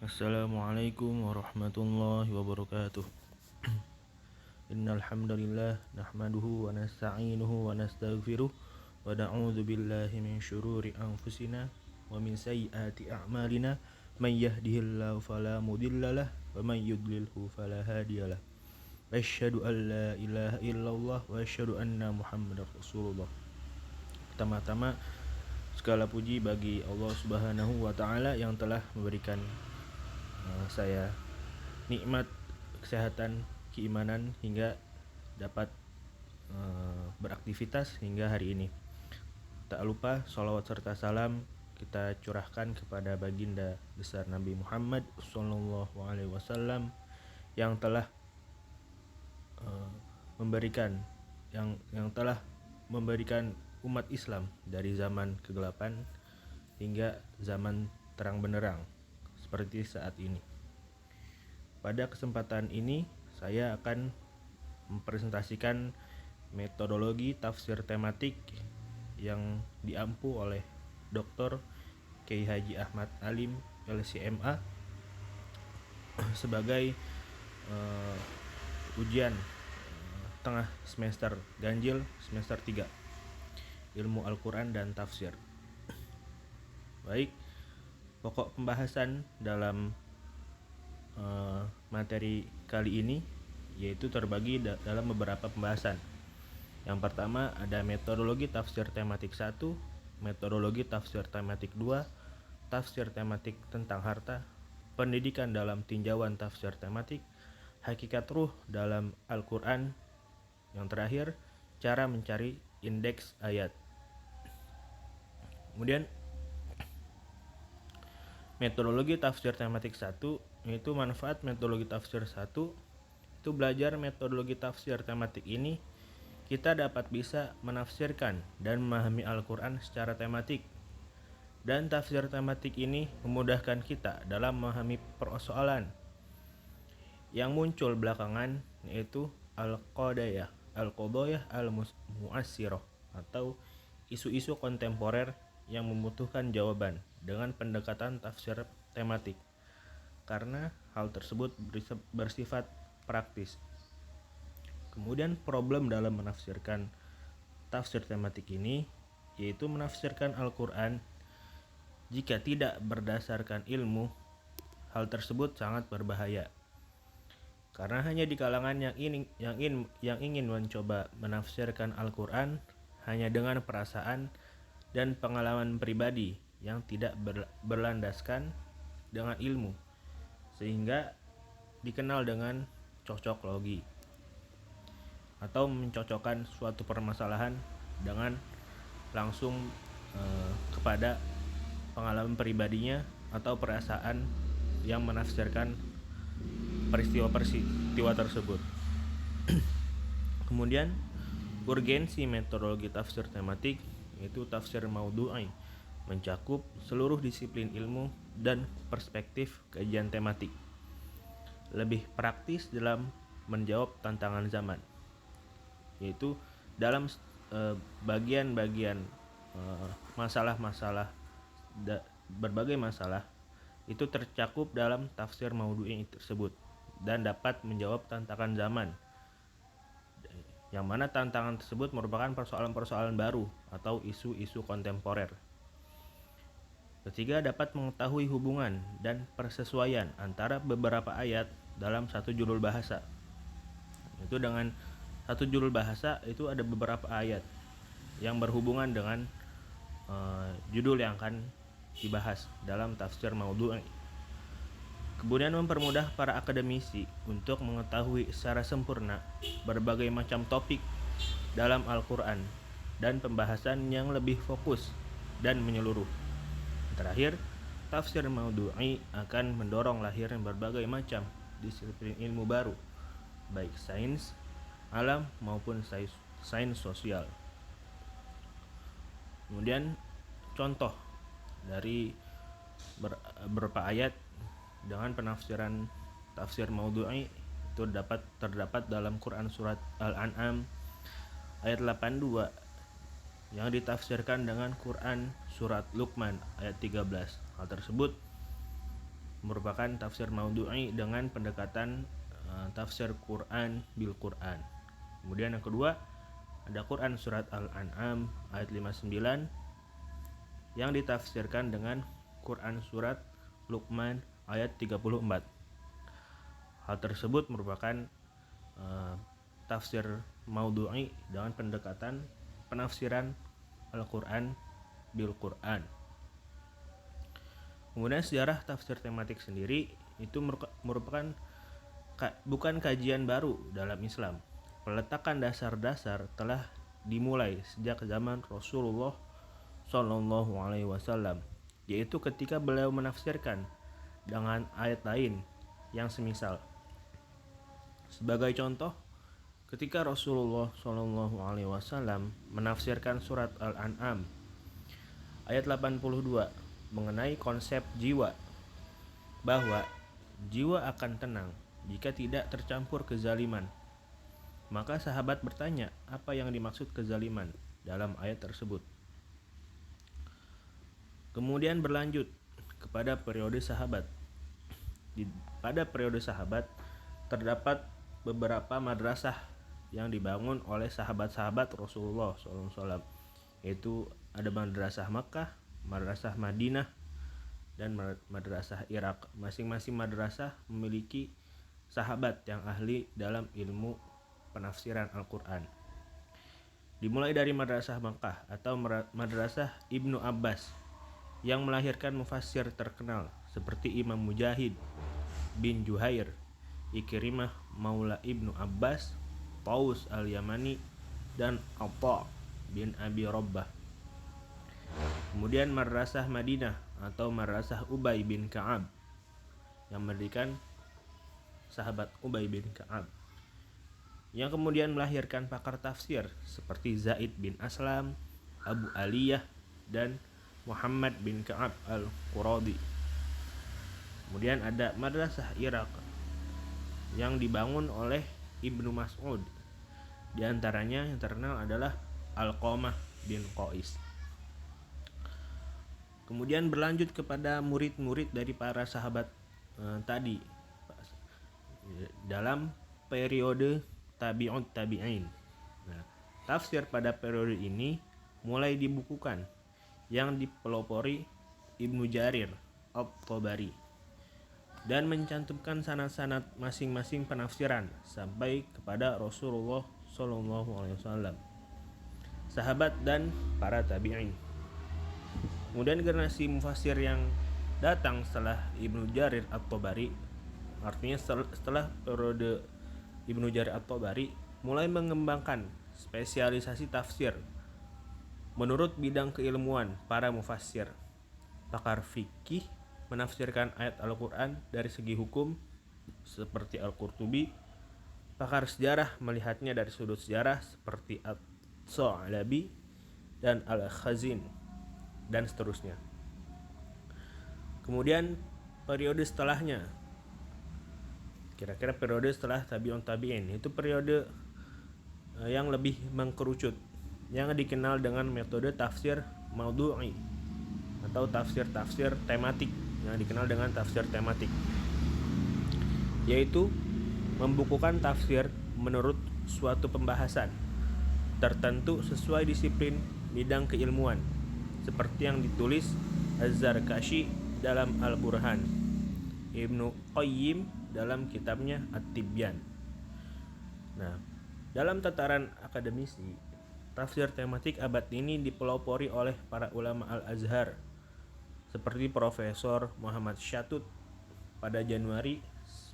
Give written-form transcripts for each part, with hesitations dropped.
Assalamualaikum warahmatullahi wabarakatuh. Innal hamdalillah nahmaduhu wa nasta'inuhu wa nastaghfiruh wa na'udzu billahi min syururi anfusina wa min sayyiati a'malina may yahdihillahu fala mudhillalah wa may yudlilhu fala hadiyalah. Asyhadu an la ilaha illallah wa asyhadu anna Muhammadar Rasulullah. Pertama-tama segala puji bagi Allah Subhanahu wa taala yang telah memberikan saya nikmat kesehatan, keimanan hingga dapat beraktivitas hingga hari ini. Tak lupa sholawat serta salam kita curahkan kepada baginda besar Nabi Muhammad SAW yang telah memberikan umat Islam dari zaman kegelapan hingga zaman terang benderang seperti saat ini. Pada kesempatan ini saya akan mempresentasikan metodologi tafsir tematik yang diampu oleh Dr. Kiai Haji Ahmad Alim LCMA sebagai ujian tengah semester ganjil semester 3 ilmu Al-Quran dan tafsir. Baik, pokok pembahasan dalam materi kali ini yaitu terbagi dalam beberapa pembahasan. Yang pertama ada metodologi tafsir tematik 1, metodologi tafsir tematik 2, tafsir tematik tentang harta, pendidikan dalam tinjauan tafsir tematik, hakikat ruh dalam Al-Quran, yang terakhir cara mencari indeks ayat. Kemudian metodologi tafsir tematik 1 yaitu manfaat metodologi tafsir 1 itu belajar metodologi tafsir tematik ini kita dapat bisa menafsirkan dan memahami Al-Quran secara tematik, dan tafsir tematik ini memudahkan kita dalam memahami persoalan yang muncul belakangan yaitu al-qadayah al-mu'assirah atau isu-isu kontemporer yang membutuhkan jawaban dengan pendekatan tafsir tematik, karena hal tersebut bersifat praktis. Kemudian problem dalam menafsirkan tafsir tematik ini yaitu menafsirkan Al-Quran jika tidak berdasarkan ilmu. Hal tersebut sangat berbahaya, karena hanya di kalangan yang ingin mencoba menafsirkan Al-Quran hanya dengan perasaan dan pengalaman pribadi yang tidak berlandaskan dengan ilmu, sehingga dikenal dengan cocok logi atau mencocokkan suatu permasalahan dengan langsung kepada pengalaman pribadinya atau perasaan yang menafsirkan peristiwa tersebut. Kemudian urgensi metodologi tafsir tematik yaitu tafsir maudhu'i mencakup seluruh disiplin ilmu dan perspektif kajian tematik, lebih praktis dalam menjawab tantangan zaman, yaitu dalam bagian-bagian berbagai masalah itu tercakup dalam tafsir maudhu'i tersebut dan dapat menjawab tantangan zaman, yang mana tantangan tersebut merupakan persoalan-persoalan baru atau isu-isu kontemporer. Ketiga, dapat mengetahui hubungan dan persesuaian antara beberapa ayat dalam satu judul bahasa. Itu dengan satu judul bahasa itu ada beberapa ayat yang berhubungan dengan judul yang akan dibahas dalam tafsir maudhu'i. Kemudian mempermudah para akademisi untuk mengetahui secara sempurna berbagai macam topik dalam Al-Quran dan pembahasan yang lebih fokus dan menyeluruh. Terakhir, tafsir maudhu'i akan mendorong lahirnya berbagai macam disiplin ilmu baru, baik sains alam maupun sains sosial. Kemudian contoh dari beberapa ayat dengan penafsiran tafsir maudhu'i itu terdapat dalam Quran surat Al-An'am ayat 82 yang ditafsirkan dengan Quran surat Luqman ayat 13. Hal tersebut merupakan tafsir maudhu'i dengan pendekatan tafsir Quran bil Quran. Kemudian yang kedua, ada Quran surat Al-An'am ayat 59 yang ditafsirkan dengan Quran surat Luqman ayat 34. Hal tersebut merupakan tafsir maudhu'i dengan pendekatan penafsiran Al-Quran bil Quran. Kemudian sejarah tafsir tematik sendiri itu merupakan bukan kajian baru dalam Islam. Peletakan dasar-dasar telah dimulai sejak zaman Rasulullah Shallallahu Alaihi Wasallam, yaitu ketika beliau menafsirkan dengan ayat lain yang semisal. Sebagai contoh, ketika Rasulullah Shallallahu Alaihi Wasallam menafsirkan surat Al-An'am ayat 82 mengenai konsep jiwa, bahwa jiwa akan tenang jika tidak tercampur kezaliman. Maka sahabat bertanya, apa yang dimaksud kezaliman dalam ayat tersebut? Kemudian berlanjut kepada periode sahabat. Pada periode sahabat terdapat beberapa madrasah yang dibangun oleh sahabat-sahabat Rasulullah SAW, yaitu ada madrasah Makkah, madrasah Madinah, dan madrasah Irak. Masing-masing madrasah memiliki sahabat yang ahli dalam ilmu penafsiran Al-Quran. Dimulai dari madrasah Makkah atau madrasah Ibnu Abbas yang melahirkan mufassir terkenal seperti Imam Mujahid bin Juhair, Ikrimah Maula Ibnu Abbas, Taus al-Yamani, dan Atha bin Abi Rabbah. Kemudian madrasah Madinah atau madrasah Ubay bin Ka'ab yang mendirikan sahabat Ubay bin Ka'ab, yang kemudian melahirkan pakar tafsir seperti Zaid bin Aslam, Abu Aliyah, dan Muhammad bin Ka'ab al-Quradi. Kemudian ada madrasah Irak yang dibangun oleh Ibnu Mas'ud. Di antaranya yang terkenal adalah Alqamah bin Qais. Kemudian berlanjut kepada murid-murid dari para sahabat tadi dalam periode tabi'ut tabi'in. Nah, tafsir pada periode ini mulai dibukukan yang dipelopori Ibnu Jarir At-Tabari dan mencantumkan sanad-sanad masing-masing penafsiran sampai kepada Rasulullah SAW, sahabat dan para tabi'in. Kemudian generasi mufassir yang datang setelah Ibnu Jarir At-Tabari, artinya setelah periode Ibnu Jarir At-Tabari, mulai mengembangkan spesialisasi tafsir menurut bidang keilmuan para mufassir. Pakar fikih menafsirkan ayat Al-Quran dari segi hukum seperti Al-Qurtubi. Pakar sejarah melihatnya dari sudut sejarah seperti Al-Sa'labi dan Al-Khazin, dan seterusnya. Kemudian periode setelahnya, kira-kira periode setelah tabi'un tabi'in, itu periode yang lebih mengkerucut, yang dikenal dengan metode tafsir maudhu'i atau tafsir tematik, yang dikenal dengan tafsir tematik, yaitu membukukan tafsir menurut suatu pembahasan tertentu sesuai disiplin bidang keilmuan, seperti yang ditulis Az-Zarkashi dalam Al-Burhan, Ibnu Qayyim dalam kitabnya At-Tibyan. Nah, dalam tataran akademisi, tafsir tematik abad ini dipelopori oleh para ulama Al-Azhar seperti Profesor Muhammad Shatut pada Januari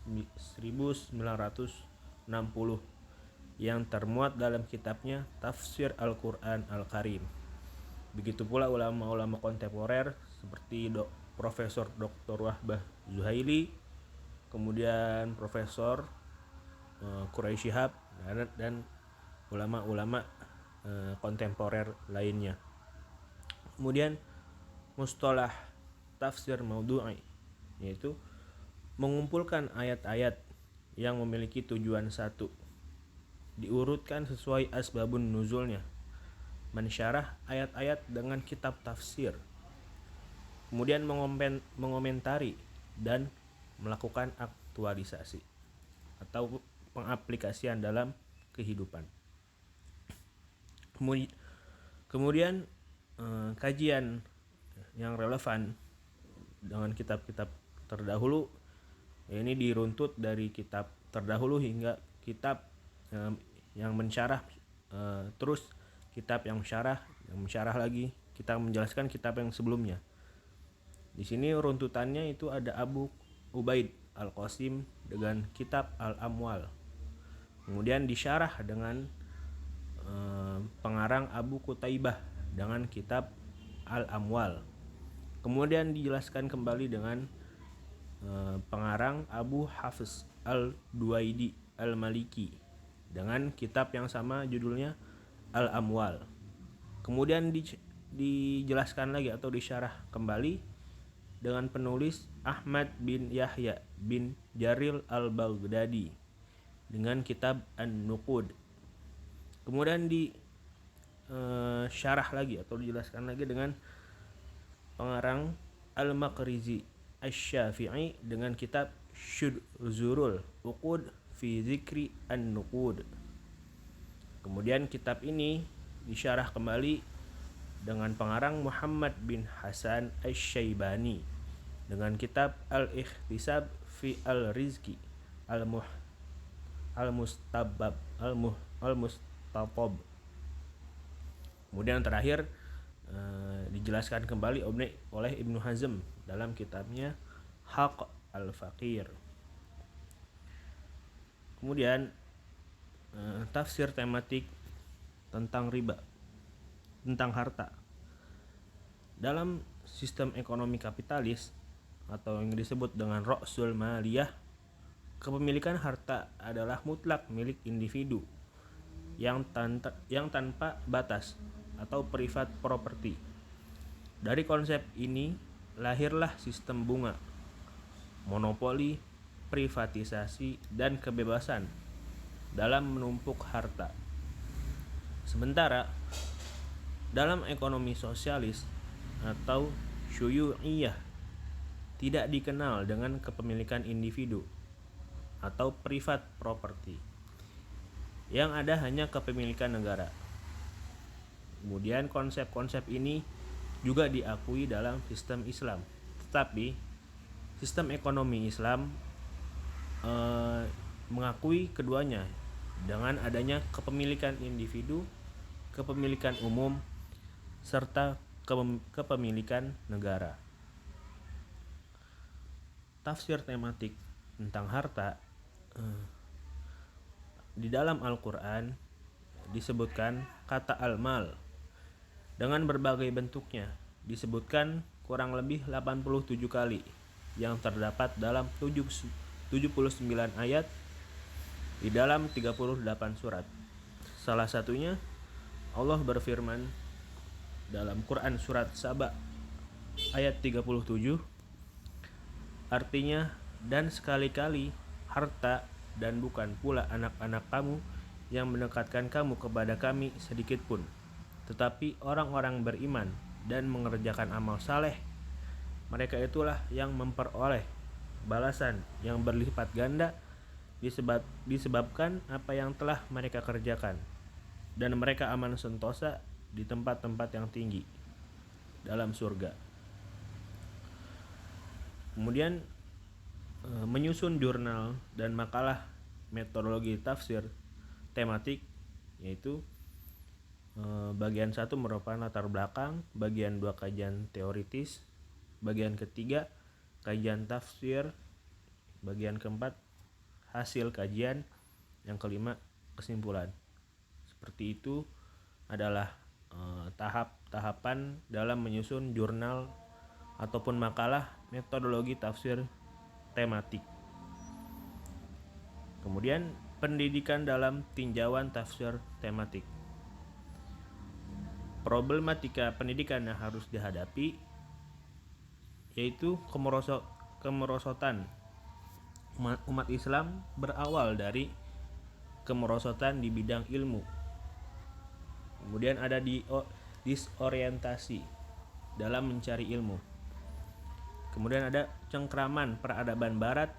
1960 yang termuat dalam kitabnya Tafsir Al-Quran Al-Karim. Begitu pula ulama-ulama kontemporer seperti Profesor Dr. Wahbah Zuhaili, kemudian Profesor Quraisy Shihab, dan ulama-ulama kontemporer lainnya. Kemudian mustalah tafsir maudhu'i, yaitu mengumpulkan ayat-ayat yang memiliki tujuan satu, diurutkan sesuai asbabun nuzulnya, mensyarah ayat-ayat dengan kitab tafsir, kemudian mengomentari dan melakukan aktualisasi atau pengaplikasian dalam kehidupan. Kemudian kajian yang relevan dengan kitab-kitab terdahulu, ini diruntut dari kitab terdahulu hingga kitab yang mensyarah, terus kitab yang mensyarah lagi, kita menjelaskan kitab yang sebelumnya. Di sini runtutannya itu ada Abu Ubaid Al-Qasim dengan kitab Al-Amwal. Kemudian disyarah dengan pengarang Abu Qutaibah dengan kitab Al-Amwal. Kemudian dijelaskan kembali dengan pengarang Abu Hafiz Al-Duwaidi Al-Maliki dengan kitab yang sama judulnya Al-Amwal. Kemudian dijelaskan lagi atau disyarah kembali dengan penulis Ahmad bin Yahya bin Jaril Al-Baghdadi dengan kitab An-Nuqud. Kemudian disyarah lagi atau dijelaskan lagi dengan pengarang Al-Maqrizi Asy-Syafi'i dengan kitab Syudzurul Uqud fi Zikri An-Nuqud. Kemudian kitab ini disyarah kembali dengan pengarang Muhammad bin Hasan Asy-Syaibani dengan kitab Al-Ikhtisab fi Al-Rizqi Al-Mustatab. Kemudian terakhir dijelaskan kembali oleh Ibnu Hazm dalam kitabnya Haqq al-Faqir. Kemudian tafsir tematik tentang riba, tentang harta. Dalam sistem ekonomi kapitalis atau yang disebut dengan Ra'sul Maliyah, kepemilikan harta adalah mutlak milik individu yang tanpa batas atau private property. Dari konsep ini lahirlah sistem bunga, monopoli, privatisasi, dan kebebasan dalam menumpuk harta. Sementara dalam ekonomi sosialis atau syuyu'iyah tidak dikenal dengan kepemilikan individu atau private property. Yang ada hanya kepemilikan negara. Kemudian konsep-konsep ini juga diakui dalam sistem Islam. Tetapi sistem ekonomi Islam mengakui keduanya dengan adanya kepemilikan individu, kepemilikan umum, serta kepemilikan negara. Tafsir tematik tentang harta di dalam Al-Quran disebutkan kata al-mal dengan berbagai bentuknya, disebutkan kurang lebih 87 kali yang terdapat dalam 79 ayat di dalam 38 surat. Salah satunya Allah berfirman dalam Quran surat Saba ayat 37, artinya, dan sekali-kali harta dan bukan pula anak-anak kamu yang mendekatkan kamu kepada kami sedikit pun, tetapi orang-orang beriman dan mengerjakan amal saleh, mereka itulah yang memperoleh balasan yang berlipat ganda disebabkan apa yang telah mereka kerjakan, dan mereka aman sentosa di tempat-tempat yang tinggi dalam surga. Kemudian menyusun jurnal dan makalah metodologi tafsir tematik, yaitu bagian 1 merupakan latar belakang, bagian 2 kajian teoritis, bagian ketiga kajian tafsir, bagian keempat hasil kajian, yang kelima kesimpulan. Seperti itu adalah tahap-tahapan dalam menyusun jurnal ataupun makalah metodologi tafsir tematik. Kemudian pendidikan dalam tinjauan tafsir tematik. Problematika pendidikan yang harus dihadapi yaitu kemerosotan umat Islam berawal dari kemerosotan di bidang ilmu. Kemudian ada disorientasi dalam mencari ilmu. Kemudian ada cengkraman peradaban barat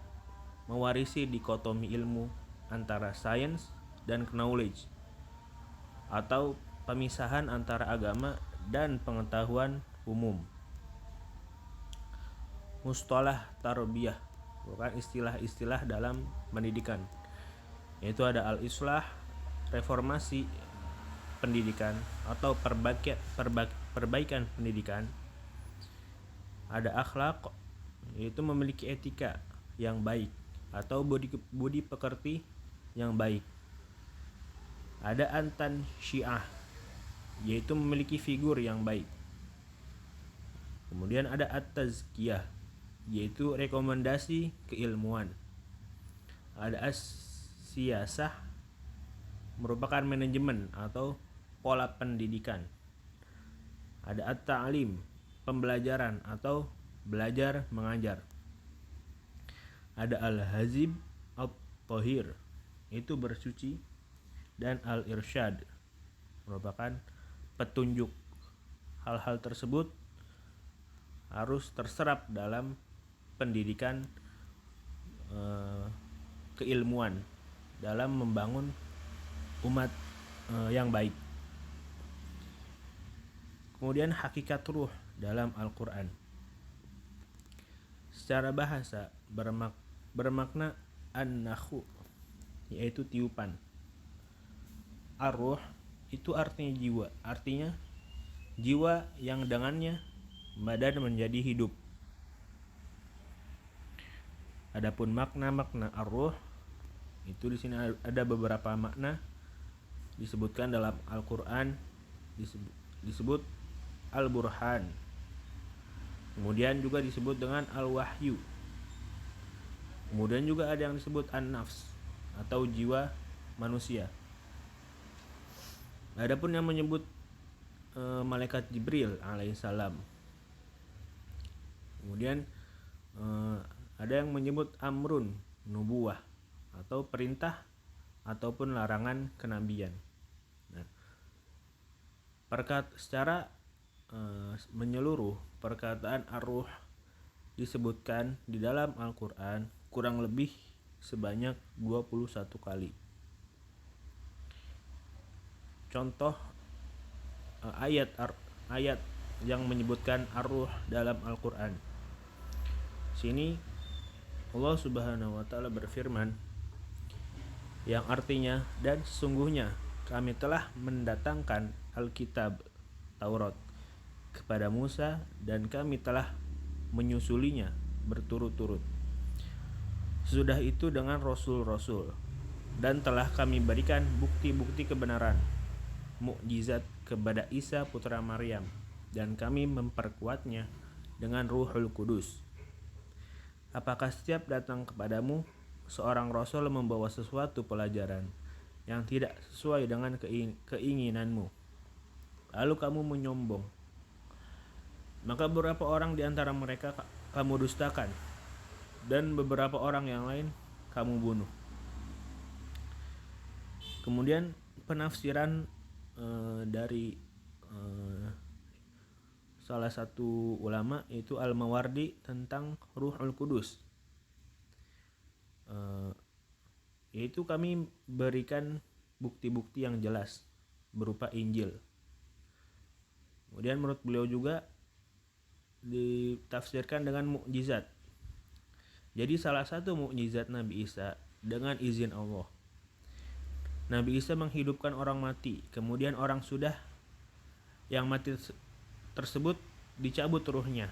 mewarisi dikotomi ilmu antara science dan knowledge, atau pemisahan antara agama dan pengetahuan umum. Mustalah tarbiyah bukan istilah-istilah dalam pendidikan, yaitu ada al-islah, reformasi pendidikan atau perbaikan pendidikan. Ada akhlak, yaitu memiliki etika yang baik atau budi pekerti yang baik. Ada antan syiah, yaitu memiliki figur yang baik. Kemudian ada at-tazkiyah, yaitu rekomendasi keilmuan. Ada as-siyasah, merupakan manajemen atau pola pendidikan. Ada at-ta'lim, pembelajaran atau belajar mengajar. Ada al-hazib at-tahir, itu bersuci, dan al-irsyad, merupakan petunjuk. Hal-hal tersebut harus terserap dalam pendidikan keilmuan dalam membangun umat yang baik. Kemudian hakikat ruh dalam Al-Quran. Secara bahasa bermakna an-nakhu, yaitu tiupan. Ar-ruh itu artinya jiwa, artinya jiwa yang dengannya badan menjadi hidup. Adapun makna-makna ar-ruh itu di sini ada beberapa makna disebutkan dalam Al-Quran, disebut al-burhan. Kemudian juga disebut dengan al-wahyu. Kemudian juga ada yang disebut an-nafs atau jiwa manusia. Adapun yang menyebut malaikat Jibril alaihissalam. Kemudian ada yang menyebut amrun nubuwah atau perintah ataupun larangan kenabian. Nah, secara menyeluruh perkataan ar-ruh disebutkan di dalam Al-Quran kurang lebih sebanyak 21 kali. Contoh ayat yang menyebutkan ar-ruh dalam Al-Quran. Sini Allah Subhanahu wa taala berfirman yang artinya, dan sesungguhnya kami telah mendatangkan Alkitab Taurat kepada Musa dan kami telah menyusulinya berturut-turut. Sesudah itu dengan rasul-rasul, dan telah kami berikan bukti-bukti kebenaran, mukjizat kepada Isa putra Maryam, dan kami memperkuatnya dengan Ruhul Kudus. Apakah setiap datang kepadamu seorang rasul membawa sesuatu pelajaran yang tidak sesuai dengan keinginanmu, lalu kamu menyombong, maka beberapa orang di antara mereka kamu dustakan, dan beberapa orang yang lain kamu bunuh. Kemudian penafsiran dari salah satu ulama yaitu Al-Mawardi tentang Ruhul Kudus, yaitu kami berikan bukti-bukti yang jelas berupa Injil. Kemudian menurut beliau juga ditafsirkan dengan mukjizat. Jadi salah satu mukjizat Nabi Isa dengan izin Allah. Nabi Isa menghidupkan orang mati, kemudian orang sudah yang mati tersebut dicabut ruhnya,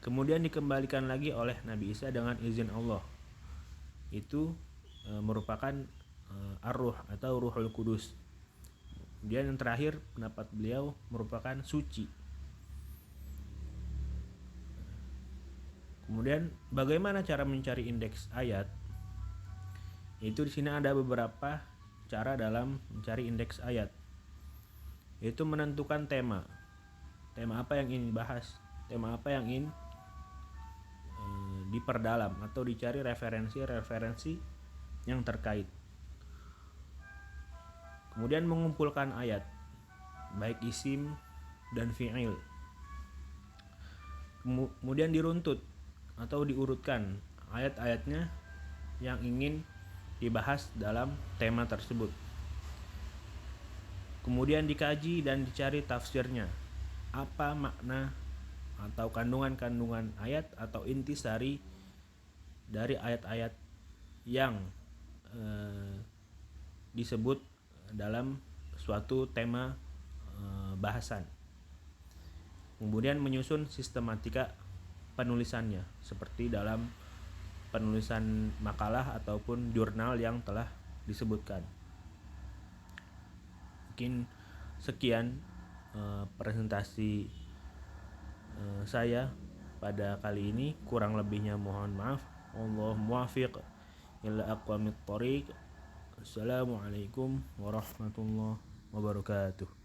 kemudian dikembalikan lagi oleh Nabi Isa dengan izin Allah. Itu merupakan ar-ruh atau Ruhul Kudus. Kemudian yang terakhir pendapat beliau merupakan suci. Kemudian bagaimana cara mencari indeks ayat? Itu di sini ada beberapa cara dalam mencari indeks ayat, yaitu menentukan tema apa yang ingin dibahas, tema apa yang ingin diperdalam atau dicari referensi yang terkait. Kemudian mengumpulkan ayat, baik isim dan fi'il. Kemudian diruntut atau diurutkan ayat-ayatnya yang ingin dibahas dalam tema tersebut. Kemudian dikaji dan dicari tafsirnya. Apa makna atau kandungan-kandungan ayat atau intisari dari ayat-ayat yang disebut dalam suatu tema bahasan. Kemudian menyusun sistematika penulisannya seperti dalam penulisan makalah ataupun jurnal yang telah disebutkan. Mungkin sekian presentasi saya pada kali ini, kurang lebihnya mohon maaf. Wallahu muwaffiq ila aqwamit thoriq. Assalamualaikum warahmatullahi wabarakatuh.